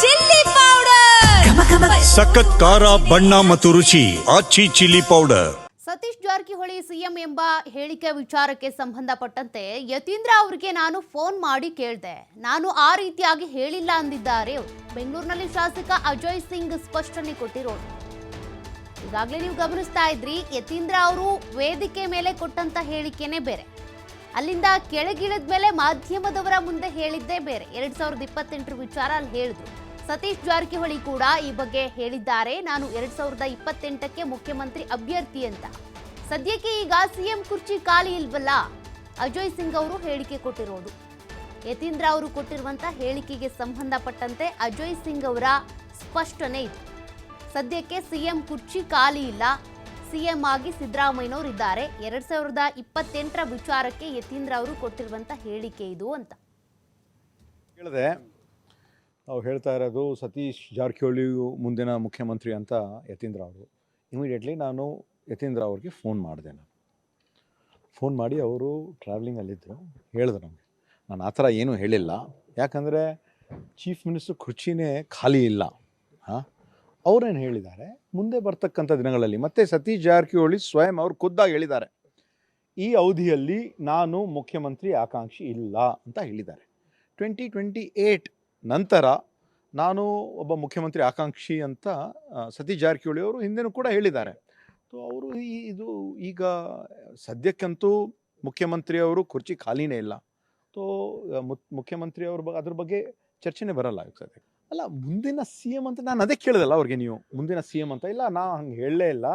Chilli powder, ಸಖತ್ ಖಾರ ಬಣ್ಣ ಮತ್ತು ರುಚಿ Aachi chilli powder. Satish Jarkiholi CM ಎಂಬ ಹೇಳಿಕೆ ವಿಚಾರಕ್ಕೆ ಸಂಬಂಧಪಟ್ಟಂತೆ ಯತೀಂದ್ರ ಅವರಿಗೆ ನಾನು ಫೋನ್ ಮಾಡಿ ಕೇಳಿದೆ. ನಾನು ಆ ರೀತಿಯಾಗಿ ಹೇಳಿಲ್ಲ ಅಂದಿದ್ದಾರೆ. ಬೆಂಗಳೂರಿನಲ್ಲಿ ಶಾಸಕ ಅಜಯ್ ಸಿಂಗ್ ಸ್ಪಷ್ಟನೆ ಕೊಟ್ಟಿರೋದು. ಈಗಾಗಲೇ ನೀವು ಗಮನಿಸ್ತಾ ಇದ್ರಿ, ಯತೀಂದ್ರ ಅವರು ವೇದಿಕೆ ಮೇಲೆ ಕೊಟ್ಟಂತ ಹೇಳಿಕೆನೇ ಬೇರೆ, ಅಲ್ಲಿಂದ ಕೆಳಗಿಳಿದ ಮೇಲೆ ಮಾಧ್ಯಮದವರ ಮುಂದೆ ಹೇಳಿದ್ದೇ ಬೇರೆ. 2028 ವಿಚಾರ ಅಲ್ಲಿ ಹೇಳಿದ್ರು. ಸತೀಶ್ ಜಾರಕಿಹೊಳಿ ಕೂಡ ಈ ಬಗ್ಗೆ ಹೇಳಿದ್ದಾರೆ. ನಾನು 2028ಕ್ಕೆ ಮುಖ್ಯಮಂತ್ರಿ ಅಭ್ಯರ್ಥಿ ಅಂತ. ಸದ್ಯಕ್ಕೆ ಈಗ ಸಿಎಂ ಕುರ್ಚಿ ಖಾಲಿ ಇಲ್ವಲ್ಲ, ಅಜಯ್ ಸಿಂಗ್ ಅವರು ಹೇಳಿಕೆ ಕೊಟ್ಟಿರೋದು. ಯತೀಂದ್ರ ಅವರು ಕೊಟ್ಟಿರುವಂತ ಹೇಳಿಕೆಗೆ ಸಂಬಂಧಪಟ್ಟಂತೆ ಅಜಯ್ ಸಿಂಗ್ ಅವರ ಸ್ಪಷ್ಟನೆ ಇದೆ. ಸದ್ಯಕ್ಕೆ ಸಿಎಂ ಕುರ್ಚಿ ಖಾಲಿ ಇಲ್ಲ, ಸಿಎಂ ಆಗಿ ಸಿದ್ದರಾಮಯ್ಯನವರು ಇದ್ದಾರೆ. 2028 ವಿಚಾರಕ್ಕೆ ಯತೀಂದ್ರ ಅವರು ಕೊಟ್ಟಿರುವಂತ ಹೇಳಿಕೆ ಇದು ಅಂತ ಹೇಳಿದೆ. ನಾವು ಹೇಳ್ತಾ ಇರೋದು ಸತೀಶ್ ಜಾರಕಿಹೊಳಿ ಮುಂದಿನ ಮುಖ್ಯಮಂತ್ರಿ ಅಂತ ಯತೀಂದ್ರ ಅವರು. ಇಮಿಡಿಯೇಟ್ಲಿ ನಾನು ಯತೀಂದ್ರ ಅವ್ರಿಗೆ ಫೋನ್ ಮಾಡಿದೆ. ಫೋನ್ ಮಾಡಿ ಅವರು ಟ್ರಾವೆಲಿಂಗಲ್ಲಿದ್ದರು. ಹೇಳಿದ್ರು ನಮಗೆ, ನಾನು ಆ ಥರ ಏನೂ ಹೇಳಿಲ್ಲ, ಯಾಕಂದರೆ ಚೀಫ್ ಮಿನಿಸ್ಟರ್ ಕುರ್ಚಿನೇ ಖಾಲಿ ಇಲ್ಲ. ಅವರೇನು ಹೇಳಿದ್ದಾರೆ, ಮುಂದೆ ಬರ್ತಕ್ಕಂಥ ದಿನಗಳಲ್ಲಿ ಮತ್ತು ಸತೀಶ್ ಜಾರಕಿಹೊಳಿ ಸ್ವಯಂ ಅವರು ಖುದ್ದಾಗಿ ಹೇಳಿದ್ದಾರೆ, ಈ ಅವಧಿಯಲ್ಲಿ ನಾನು ಮುಖ್ಯಮಂತ್ರಿ ಆಕಾಂಕ್ಷಿ ಇಲ್ಲ ಅಂತ ಹೇಳಿದ್ದಾರೆ. 2028 ನಂತರ ನಾನು ಒಬ್ಬ ಮುಖ್ಯಮಂತ್ರಿ ಆಕಾಂಕ್ಷಿ ಅಂತ ಸತೀಶ್ ಜಾರಕಿಹೊಳಿ ಅವರು ಹಿಂದೆನೂ ಕೂಡ ಹೇಳಿದ್ದಾರೆ. ಸೊ ಅವರು ಇದು ಈಗ ಸದ್ಯಕ್ಕಂತೂ ಮುಖ್ಯಮಂತ್ರಿಯವರು ಕುರ್ಚಿ ಖಾಲಿನೇ ಇಲ್ಲ. ಸೊ ಮುಖ್ಯಮಂತ್ರಿ ಅದ್ರ ಬಗ್ಗೆ ಚರ್ಚೆನೇ ಬರಲ್ಲ ಈಗ ಸದ್ಯಕ್ಕೆ. ಅಲ್ಲ, ಮುಂದಿನ ಸಿ ಎಮ್ ಅಂತ ನಾನು ಅದೇ ಕೇಳಿದಲ್ಲ ಅವ್ರಿಗೆ, ನೀವು ಮುಂದಿನ ಸಿ ಎಮ್ ಅಂತ ಇಲ್ಲ, ನಾ ಹಂಗೆ ಹೇಳಲೇ ಇಲ್ಲ.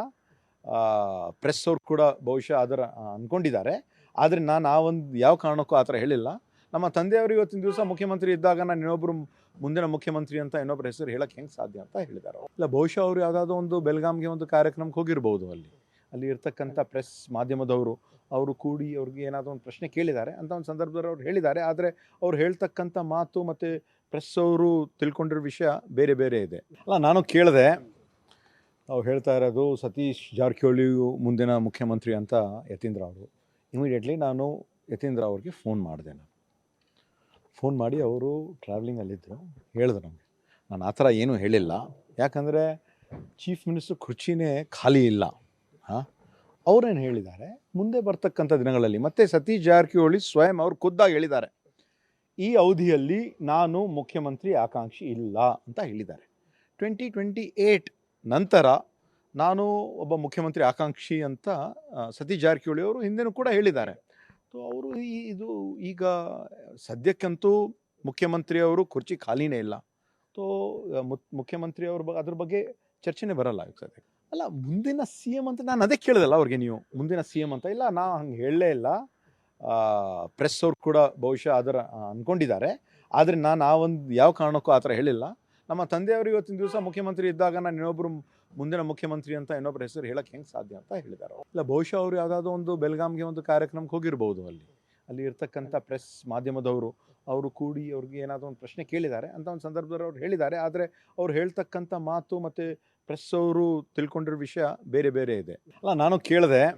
ಪ್ರೆಸ್ ಅವ್ರು ಕೂಡ ಬಹುಶಃ ಅದರ ಅಂದ್ಕೊಂಡಿದ್ದಾರೆ, ಆದರೆ ನಾನು ಆ ಒಂದು ಯಾವ ಕಾರಣಕ್ಕೂ ಆ ಥರ ಹೇಳಿಲ್ಲ. ನಮ್ಮ ತಂದೆಯವರು ಇವತ್ತಿನ ದಿವಸ ಮುಖ್ಯಮಂತ್ರಿ ಇದ್ದಾಗ ನಾನು ಇನ್ನೊಬ್ಬರು ಮುಂದಿನ ಮುಖ್ಯಮಂತ್ರಿ ಅಂತ ಇನ್ನೊಬ್ಬರ ಹೆಸರು ಹೇಳಕ್ಕೆ ಹೆಂಗೆ ಸಾಧ್ಯ ಅಂತ ಹೇಳಿದ್ದಾರೆ. ಇಲ್ಲ, ಬಹುಶಃ ಅವರು ಯಾವುದಾದ್ರೂ ಒಂದು ಬೆಳಗಾಂಗೆ ಒಂದು ಕಾರ್ಯಕ್ರಮಕ್ಕೆ ಹೋಗಿರ್ಬೋದು. ಅಲ್ಲಿ ಇರ್ತಕ್ಕಂಥ ಪ್ರೆಸ್ ಮಾಧ್ಯಮದವರು ಅವರು ಕೂಡಿ ಅವ್ರಿಗೆ ಏನಾದರೂ ಒಂದು ಪ್ರಶ್ನೆ ಕೇಳಿದ್ದಾರೆ ಅಂತ ಒಂದು ಸಂದರ್ಭದಲ್ಲಿ ಅವ್ರು ಹೇಳಿದ್ದಾರೆ. ಆದರೆ ಅವ್ರು ಹೇಳ್ತಕ್ಕಂಥ ಮಾತು ಮತ್ತು ಪ್ರೆಸ್ ಅವರು ತಿಳ್ಕೊಂಡಿರೋ ವಿಷಯ ಬೇರೆ ಬೇರೆ ಇದೆ. ಅಲ್ಲ, ನಾನು ಕೇಳಿದೆ. ನಾವು ಹೇಳ್ತಾ ಇರೋದು ಸತೀಶ್ ಜಾರಕಿಹೊಳಿ ಮುಂದಿನ ಮುಖ್ಯಮಂತ್ರಿ ಅಂತ ಯತೀಂದ್ರ ಅವರು. ಇಮಿಡಿಯೇಟ್ಲಿ ನಾನು ಯತೀಂದ್ರ ಅವ್ರಿಗೆ ಫೋನ್ ಮಾಡಿದೆ. ಫೋನ್ ಮಾಡಿ ಅವರು ಟ್ರಾವೆಲಿಂಗಲ್ಲಿದ್ದರು. ಹೇಳಿದ್ರು ನಮಗೆ, ನಾನು ಆ ಥರ ಏನೂ ಹೇಳಿಲ್ಲ, ಯಾಕಂದರೆ ಚೀಫ್ ಮಿನಿಸ್ಟರ್ ಕುರ್ಚಿನೇ ಖಾಲಿ ಇಲ್ಲ. ಅವರೇನು ಹೇಳಿದ್ದಾರೆ, ಮುಂದೆ ಬರ್ತಕ್ಕಂಥ ದಿನಗಳಲ್ಲಿ ಮತ್ತು ಸತೀಶ್ ಜಾರಕಿಹೊಳಿ ಸ್ವಯಂ ಅವರು ಖುದ್ದಾಗಿ ಹೇಳಿದ್ದಾರೆ, ಈ ಅವಧಿಯಲ್ಲಿ ನಾನು ಮುಖ್ಯಮಂತ್ರಿ ಆಕಾಂಕ್ಷಿ ಇಲ್ಲ ಅಂತ ಹೇಳಿದ್ದಾರೆ. 2028 ನಂತರ ನಾನು ಒಬ್ಬ ಮುಖ್ಯಮಂತ್ರಿ ಆಕಾಂಕ್ಷಿ ಅಂತ ಸತೀಶ್ ಜಾರಕಿಹೊಳಿ ಅವರು ಹಿಂದೆನೂ ಕೂಡ ಹೇಳಿದ್ದಾರೆ. ಸೊ ಅವರು ಇದು ಈಗ ಸದ್ಯಕ್ಕಂತೂ ಮುಖ್ಯಮಂತ್ರಿಯವರು ಕುರ್ಚಿ ಖಾಲಿನೇ ಇಲ್ಲ. ಸೊ ಮುಖ್ಯಮಂತ್ರಿಯವ್ರ ಅದ್ರ ಬಗ್ಗೆ ಚರ್ಚೆನೇ ಬರಲ್ಲ ಈಗ ಸದ್ಯಕ್ಕೆ. ಅಲ್ಲ, ಮುಂದಿನ ಸಿ ಎಮ್ ಅಂತ ನಾನು ಅದೇ ಕೇಳಿದಲ್ಲ ಅವ್ರಿಗೆ, ನೀವು ಮುಂದಿನ ಸಿ ಎಮ್ ಅಂತ ಇಲ್ಲ, ನಾ ಹಂಗೆ ಹೇಳಲೇ ಇಲ್ಲ. ಪ್ರೆಸ್ ಅವ್ರು ಕೂಡ ಬಹುಶಃ ಅದರ ಅಂದ್ಕೊಂಡಿದ್ದಾರೆ, ಆದರೆ ನಾನು ಆ ಒಂದು ಯಾವ ಕಾರಣಕ್ಕೂ ಆ ಥರ ಹೇಳಿಲ್ಲ. ನಮ್ಮ ತಂದೆಯವರು ಇವತ್ತಿನ ದಿವಸ ಮುಖ್ಯಮಂತ್ರಿ ಇದ್ದಾಗ ನಾನು ಇನ್ನೊಬ್ಬರು ಮುಂದಿನ ಮುಖ್ಯಮಂತ್ರಿ ಅಂತ ಇನ್ನೊಬ್ಬರ ಹೆಸರು ಹೇಳಕ್ಕೆ ಹೆಂಗೆ ಸಾಧ್ಯ ಅಂತ ಹೇಳಿದ್ದಾರೆ. ಇಲ್ಲ, ಬಹುಶಃ ಅವರು ಯಾವುದಾದ್ರೂ ಒಂದು ಬೆಳಗಾಂಗೆ ಒಂದು ಕಾರ್ಯಕ್ರಮಕ್ಕೆ ಹೋಗಿರ್ಬೋದು. ಅಲ್ಲಿ ಇರ್ತಕ್ಕಂಥ ಪ್ರೆಸ್ ಮಾಧ್ಯಮದವರು ಅವರು ಕೂಡಿ ಅವ್ರಿಗೆ ಏನಾದರೂ ಒಂದು ಪ್ರಶ್ನೆ ಕೇಳಿದ್ದಾರೆ ಅಂತ ಒಂದು ಸಂದರ್ಭದಲ್ಲಿ ಅವ್ರು ಹೇಳಿದ್ದಾರೆ. ಆದರೆ ಅವ್ರು ಹೇಳ್ತಕ್ಕಂಥ ಮಾತು ಮತ್ತು ಪ್ರೆಸ್ ಅವರು ತಿಳ್ಕೊಂಡಿರೋ ವಿಷಯ ಬೇರೆ ಬೇರೆ ಇದೆ. ಅಲ್ಲ, ನಾನು ಕೇಳಿದೆ.